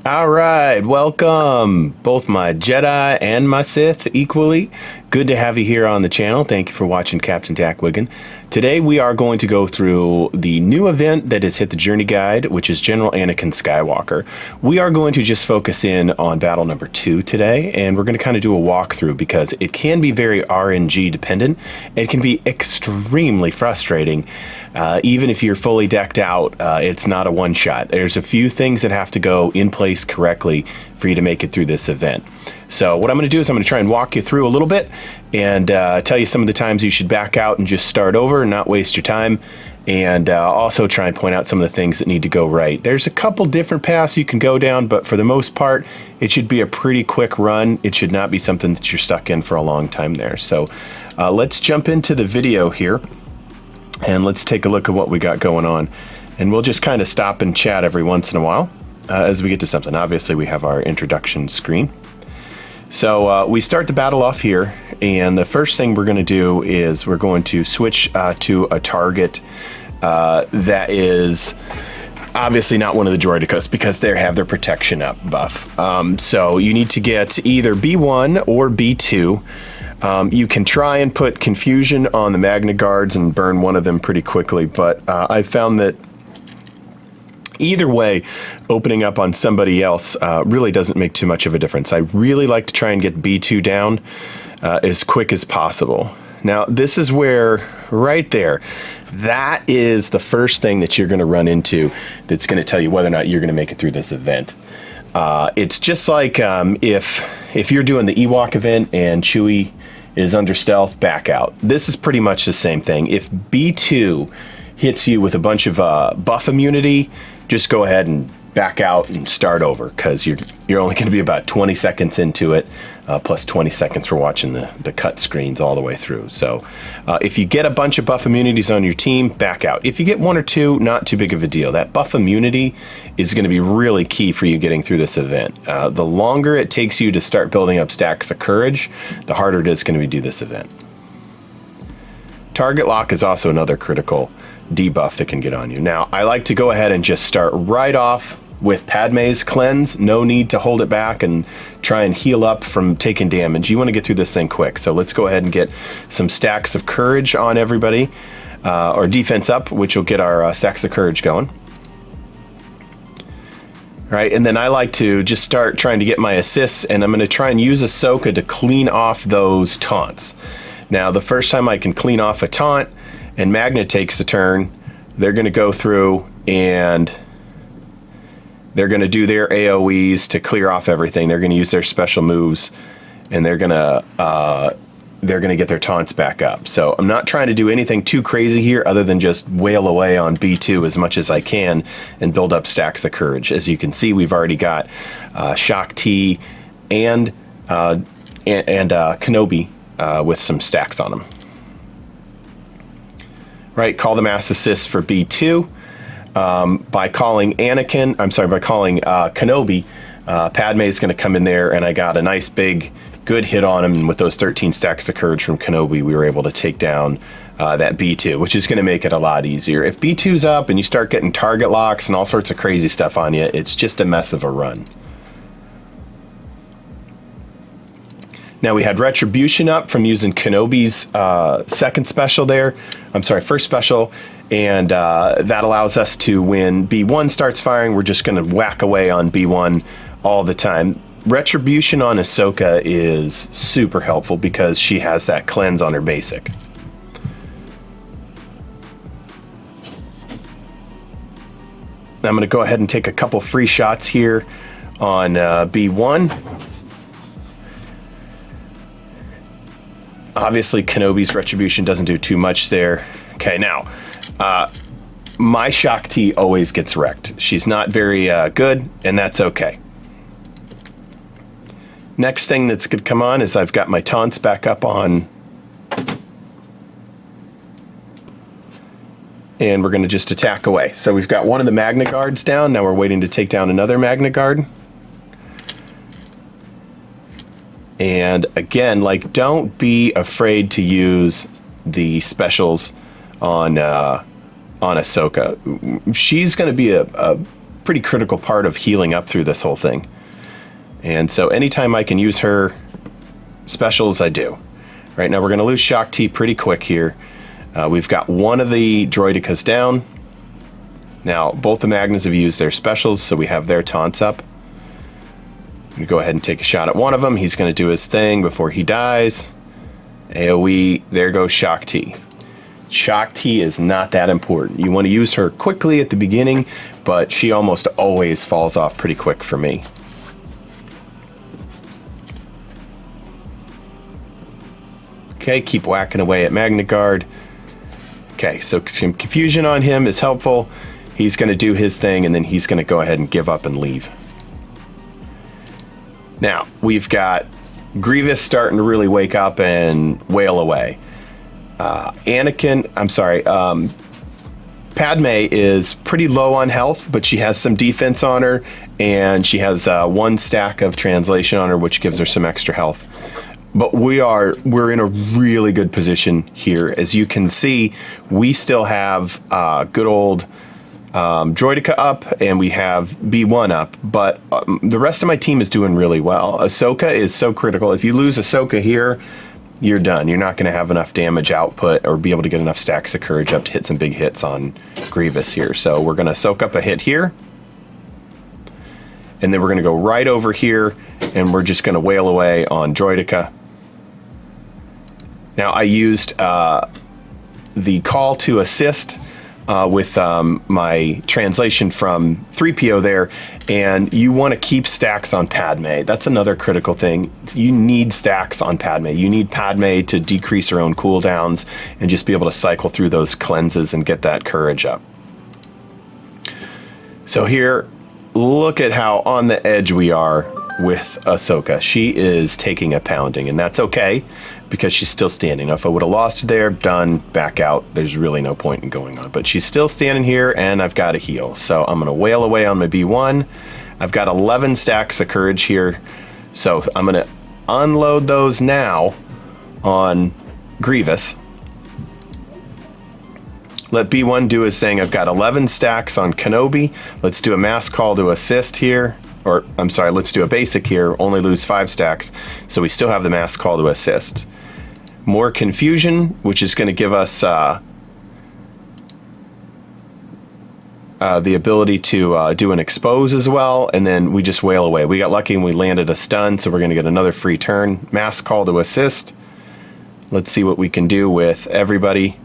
All right, welcome, both my Jedi and my Sith equally. Good to have you here on the channel. Thank you for watching Captain Tackwigan. Today we are going to go through the new event that has hit the Journey Guide, which is General Anakin Skywalker. We are going to just focus in on battle number 2 today, and we're going to kind of do a walkthrough because it can be very RNG dependent. It can be extremely frustrating. Even if you're fully decked out, it's not a one-shot. There's a few things that have to go in place correctly for you to make it through this event. So what I'm going to do is I'm going to try and walk you through a little bit and tell you some of the times you should back out and just start over and not waste your time, and also try and point out some of the things that need to go right. There's a couple different paths you can go down, but for the most part, it should be a pretty quick run. It should not be something that you're stuck in for a long time there. So let's jump into the video here. And let's take a look at what we got going on. And we'll just kind of stop and chat every once in a while as we get to something. Obviously, we have our introduction screen. So we start the battle off here. And the first thing we're going to do is we're going to switch to a target that is obviously not one of the droidicas because they have their protection up buff. So you need to get either B1 or B2. You can try and put confusion on the Magna Guards and burn one of them pretty quickly, but I found that either way, opening up on somebody else really doesn't make too much of a difference. I really like to try and get B2 down as quick as possible. Now, this is where, right there, that is the first thing that you're going to run into that's going to tell you whether or not you're going to make it through this event. It's just like if you're doing the Ewok event and Chewie is under stealth, back out. This is pretty much the same thing. If B2 hits you with a bunch of buff immunity, just go ahead and back out and start over, because you're only going to be about 20 seconds into it, plus 20 seconds for watching the cut screens all the way through. So if you get a bunch of buff immunities on your team, back out. If you get one or two, not too big of a deal. That buff immunity is going to be really key for you getting through this event. The longer it takes you to start building up stacks of courage, the harder it is going to be to do this event. Target lock is also another critical debuff that can get on you. Now, I like to go ahead and just start right off with Padme's cleanse. No need to hold it back and try and heal up from taking damage. You want to get through this thing quick. So let's go ahead and get some stacks of courage on everybody, or defense up, which will get our stacks of courage going. Right, and then I like to just start trying to get my assists, and I'm going to try and use Ahsoka to clean off those taunts. Now, the first time I can clean off a taunt and Magna takes a turn, they're going to go through and they're going to do their AoEs to clear off everything. They're going to use their special moves, and they're going to get their taunts back up. So I'm not trying to do anything too crazy here other than just wail away on B2 as much as I can and build up stacks of courage. As you can see, we've already got Shock T and Kenobi with some stacks on them. Right, call the mass assist for B2. By calling Kenobi, Padme is going to come in there, and I got a nice big good hit on him, and with those 13 stacks of courage from Kenobi, we were able to take down that B2, which is going to make it a lot easier. If B2's up and you start getting target locks and all sorts of crazy stuff on you, it's just a mess of a run. Now, we had Retribution up from using Kenobi's first special, and that allows us to, when B1 starts firing, we're just going to whack away on B1 all the time. Retribution on Ahsoka is super helpful because she has that cleanse on her basic. I'm going to go ahead and take a couple free shots here on B1. Obviously, Kenobi's Retribution doesn't do too much there. Okay, now, my Shock T always gets wrecked. She's not very good, and that's okay. Next thing that's going to come on is I've got my taunts back up on. And we're going to just attack away. So we've got one of the Magna Guards down. Now we're waiting to take down another Magna Guard. And again, like, don't be afraid to use the specials on Ahsoka. She's going to be pretty critical part of healing up through this whole thing. And so anytime I can use her specials, I do. Right now we're going to lose Shock T pretty quick here. We've got one of the Droidicas down. Now both the Magnus have used their specials, so we have their taunts up. I'm going to go ahead and take a shot at one of them. He's going to do his thing before he dies. AoE, there goes Shock T. Shock T is not that important. You want to use her quickly at the beginning, but she almost always falls off pretty quick for me. Okay, keep whacking away at Magnet Guard. Okay, so some confusion on him is helpful. He's going to do his thing, and then he's going to go ahead and give up and leave. Now, we've got Grievous starting to really wake up and wail away. Padme is pretty low on health, but she has some defense on her, and she has 1 stack of translation on her, which gives her some extra health. But we're in a really good position here. As you can see, we still have good old Droidica up, and we have B1 up, but the rest of my team is doing really well. Ahsoka is so critical. If you lose Ahsoka here, you're done. You're not going to have enough damage output or be able to get enough stacks of courage up to hit some big hits on Grievous here. So we're going to soak up a hit here, and then we're going to go right over here, and we're just going to wail away on Droidica. Now I used the call to assist with my translation from 3PO there, and you want to keep stacks on Padme. That's another critical thing. You need stacks on Padme. You need Padme to decrease her own cooldowns and just be able to cycle through those cleanses and get that courage up. So here, look at how on the edge we are with Ahsoka. She is taking a pounding, and that's okay because she's still standing. Now, if I would have lost her there, done, back out, there's really no point in going on. But she's still standing here, and I've got to heal. So I'm going to wail away on my B1. I've got 11 stacks of courage here, so I'm going to unload those now on Grievous. Let B1 do his thing. I've got 11 stacks on Kenobi. Let's do a mass call to assist here. Or, I'm sorry, let's do a basic here, only lose 5 stacks, so we still have the mass call to assist. More confusion, which is going to give us the ability to do an expose as well, and then we just wail away. We got lucky and we landed a stun, so we're going to get another free turn. Mass call to assist. Let's see what we can do with everybody.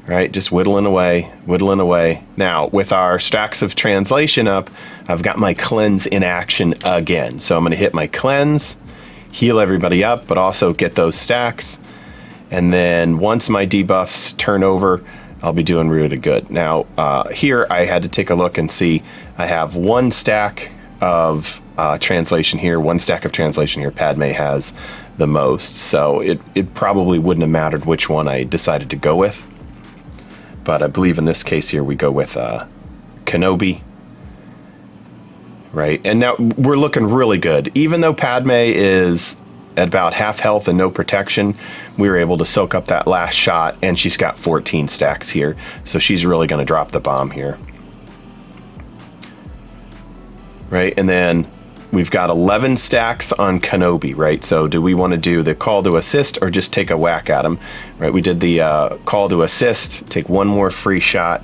Right, just whittling away, whittling away. Now, with our stacks of translation up, I've got my cleanse in action again. So I'm going to hit my cleanse, heal everybody up, but also get those stacks. And then once my debuffs turn over, I'll be doing really good. Now, here I had to take a look and see I have 1 stack of translation here, 1 stack of translation here. Padme has the most, so it probably wouldn't have mattered which one I decided to go with. But I believe in this case here we go with Kenobi. Right, and now we're looking really good. Even though Padme is at about half health and no protection, we were able to soak up that last shot, and she's got 14 stacks here. So she's really going to drop the bomb here. Right, and then we've got 11 stacks on Kenobi, right? So do we want to do the call to assist or just take a whack at him? Right, we did the call to assist, take 1 more free shot,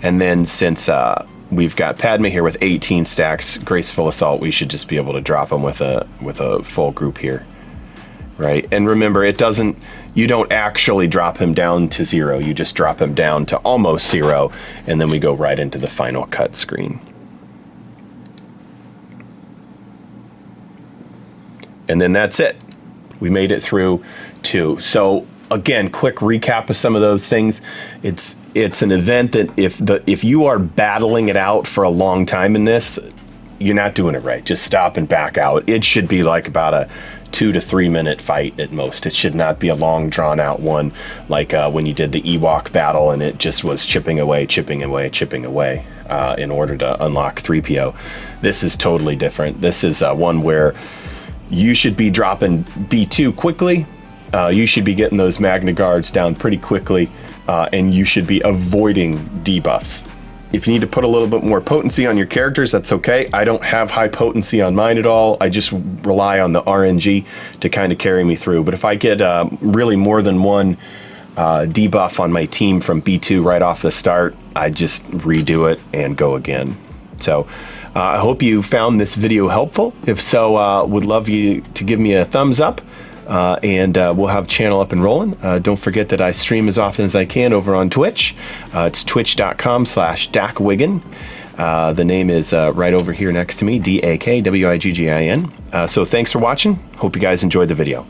and then since we've got Padme here with 18 stacks, Graceful Assault, we should just be able to drop him with a full group here, right? And remember, you don't actually drop him down to 0, you just drop him down to almost 0, and then we go right into the final cut screen. And then that's it. We made it through 2. So again, quick recap of some of those things. It's an event that if you are battling it out for a long time in this, you're not doing it right. Just stop and back out. It should be like about a 2 to 3 minute fight at most. It should not be a long drawn out one like when you did the Ewok battle and it just was chipping away in order to unlock 3PO. This is totally different. This is one where you should be dropping B2 quickly. You should be getting those Magna Guards down pretty quickly, and you should be avoiding debuffs. If you need to put a little bit more potency on your characters, that's okay. I don't have high potency on mine at all. I just rely on the RNG to kind of carry me through. But if I get really more than one debuff on my team from B2 right off the start, I just redo it and go again. So I hope you found this video helpful. If so, would love you to give me a thumbs up. And we'll have channel up and rolling. Don't forget that I stream as often as I can over on Twitch. It's twitch.com/DakWiggin. The name is right over here next to me, DakWiggin. So thanks for watching. Hope you guys enjoyed the video.